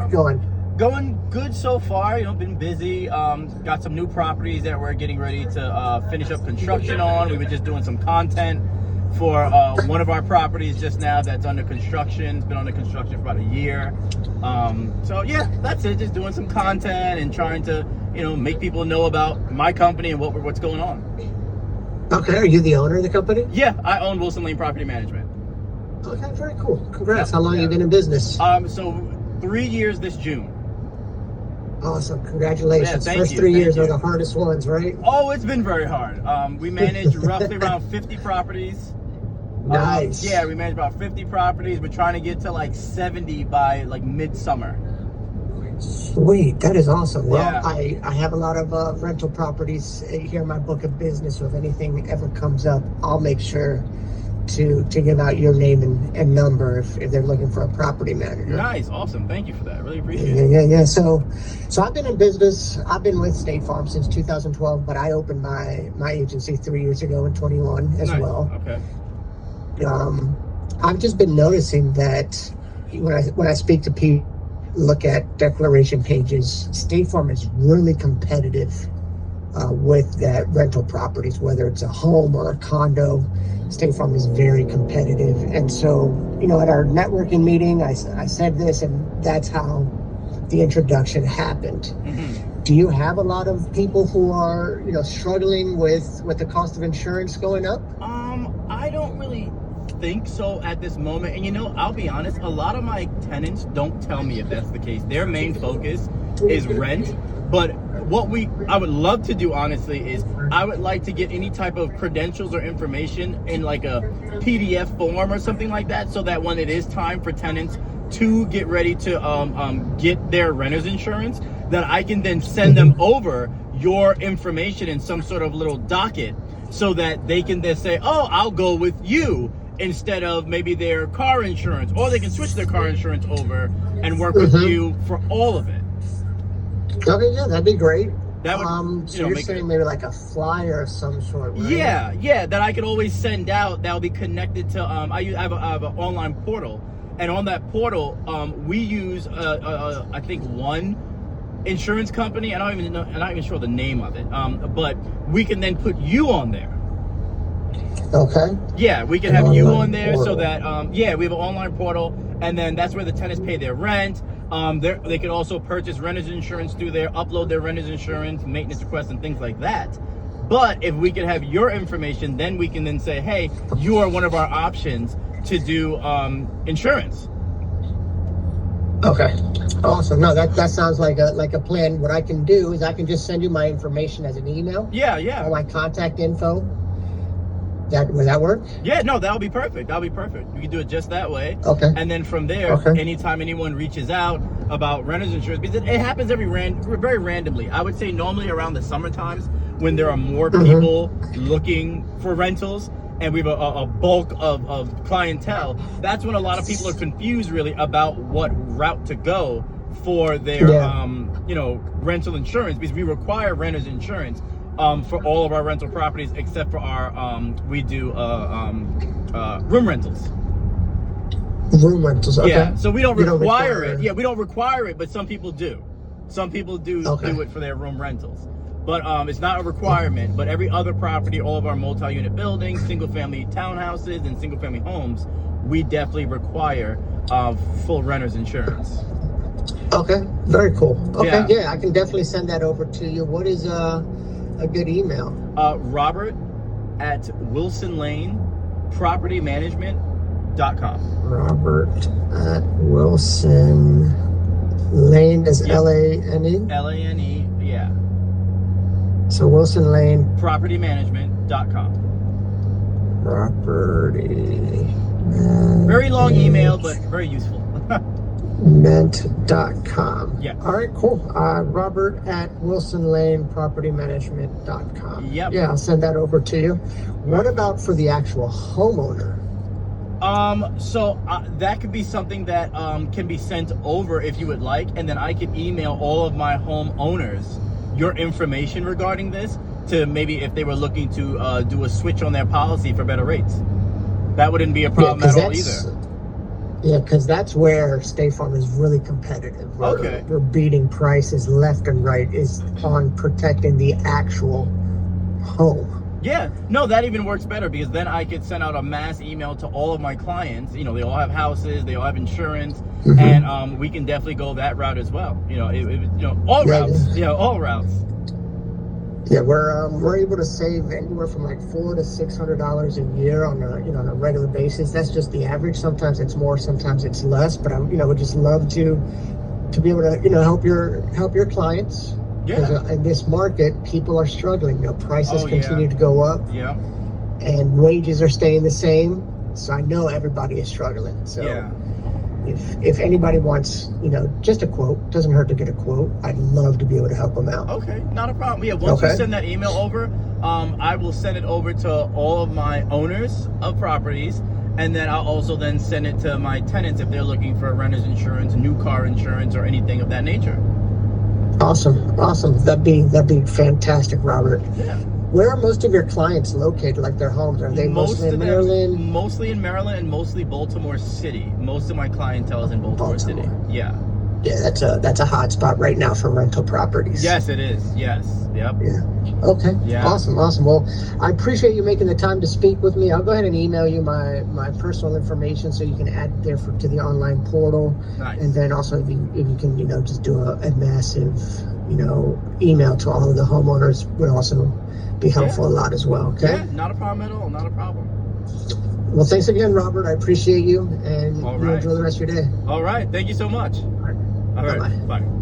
that going? Going good so far. Been busy. Got some new properties that we're getting ready to finish up construction on. We were just doing some content for one of our properties just now that's under construction. It's been under construction for about a year. So yeah, that's it. Just doing some content and trying to, make people know about my company and what's going on. Okay, are you the owner of the company? Yeah, I own Wilson Lane Property Management. Okay, very cool. Congrats. Yeah, How long have you been in business? So 3 years this June. Awesome. Congratulations. Yeah, First 3 years are the hardest ones, right? Oh, it's been very hard. We manage roughly around 50 properties. Nice. Yeah, we manage about 50 properties. We're trying to get to like 70 by like midsummer. Sweet. That is awesome. Well, Yeah. I have a lot of rental properties here in my book of business. So if anything ever comes up, I'll make sure to give out your name and number if they're looking for a property manager. Nice. Awesome. Thank you for that. Really appreciate it. Yeah. So I've been in business. I've been with State Farm since 2012, but I opened my agency 3 years ago in 21 as Nice. well. Okay. I've just been noticing that when I speak to people, look at declaration pages, State Farm is really competitive with that rental properties, whether it's a home or a condo. State Farm is very competitive. And so, at our networking meeting, I said this, and that's how the introduction happened. Mm-hmm. Do you have a lot of people who are, struggling with the cost of insurance going up? I don't really think so at this moment. And I'll be honest, a lot of my tenants don't tell me if that's the case. Their main focus is rent. But what I would love to do, honestly, is I would like to get any type of credentials or information in like a PDF form or something like that, so that when it is time for tenants to get ready to get their renter's insurance, that I can then send them over your information in some sort of little docket, so that they can then say, oh, I'll go with you instead of maybe their car insurance, or they can switch their car insurance over and work with you for all of it. Okay, yeah, that'd be great. That would, so you're saying maybe like a flyer of some sort, right? Yeah, that I could always send out. That'll be connected to. I have an online portal, and on that portal, we use I think one insurance company. I'm not even sure the name of it. But we can then put you on there. Okay. Yeah, we can have you on there portal. So that we have an online portal, and then that's where the tenants pay their rent. They could also purchase renter's insurance through there, upload their renter's insurance, maintenance requests, and things like that. But if we could have your information, then we can then say, hey, you are one of our options to do insurance. Okay, awesome. No, that sounds like a plan. What I can do is I can just send you my information as an email. Yeah. All my contact info. Would that work? Yeah, no, that'll be perfect. That'll be perfect. We can do it just that way. Okay. And then from there, anytime anyone reaches out about renter's insurance, because it happens very randomly. I would say normally around the summer times when there are more people looking for rentals and we have a bulk of clientele, that's when a lot of people are confused really about what route to go for their rental insurance, because we require renter's insurance for all of our rental properties except for our we do room rentals. Room rentals, okay. Yeah, so we don't require it. Yeah, we don't require it, but some people do. Some people do it for their room rentals. But it's not a requirement. But every other property, all of our multi-unit buildings, single-family townhouses, and single-family homes, we definitely require full renter's insurance. Okay, very cool. Okay, yeah, I can definitely send that over to you. What is a good email? Robert at WilsonLanePropertyManagement.com. Robert at Wilson Lane is Lane? Lane, yeah. So Wilson Lane PropertyManagement.com. Property. Very long email, but very useful. Ment.com. Yeah. All right, cool. Robert at WilsonLanePropertyManagement.com. Yep. Yeah, I'll send that over to you. What about for the actual homeowner? So that could be something that can be sent over if you would like, and then I could email all of my homeowners your information regarding this, to maybe if they were looking to do a switch on their policy for better rates. That wouldn't be a problem at all either. Yeah, because that's where State Farm is really competitive. Okay. We're beating prices left and right is on protecting the actual home. Yeah, no, that even works better because then I could send out a mass email to all of my clients. You know, they all have houses, they all have insurance, and we can definitely go that route as well. You know, all routes. Yeah. You know, all routes. Yeah, we're able to save anywhere from like $400 to $600 a year on a regular basis. That's just the average. Sometimes it's more, sometimes it's less. But I would just love to be able to help your clients. Yeah. Because in this market, people are struggling. Prices continue to go up. Yeah. And wages are staying the same. So I know everybody is struggling. So Yeah. if anybody wants, just a quote, doesn't hurt to get a quote. I'd love to be able to help them out. Okay, not a problem. Yeah, once you send that email over, I will send it over to all of my owners of properties, and then I'll also then send it to my tenants if they're looking for renter's insurance, new car insurance, or anything of that nature. Awesome. That'd be fantastic, Robert. Yeah. Where are most of your clients located, like their homes? Are they mostly in Maryland? Mostly in Maryland and mostly Baltimore City. Most of my clientele is in Baltimore City. Yeah. Yeah, that's a hot spot right now for rental properties. Yes, it is. Yes. Yep. Yeah. Okay. Yeah. Awesome. Well, I appreciate you making the time to speak with me. I'll go ahead and email you my personal information so you can add it there to the online portal. Nice. And then also if you can just do a massive email to all of the homeowners would also be helpful a lot as well. Okay. Yeah, not a problem at all. Not a problem. Well, thanks again, Robert. I appreciate you, and All you right. enjoy the rest of your day. All right. Thank you so much. All right. All right. Bye-bye. Bye.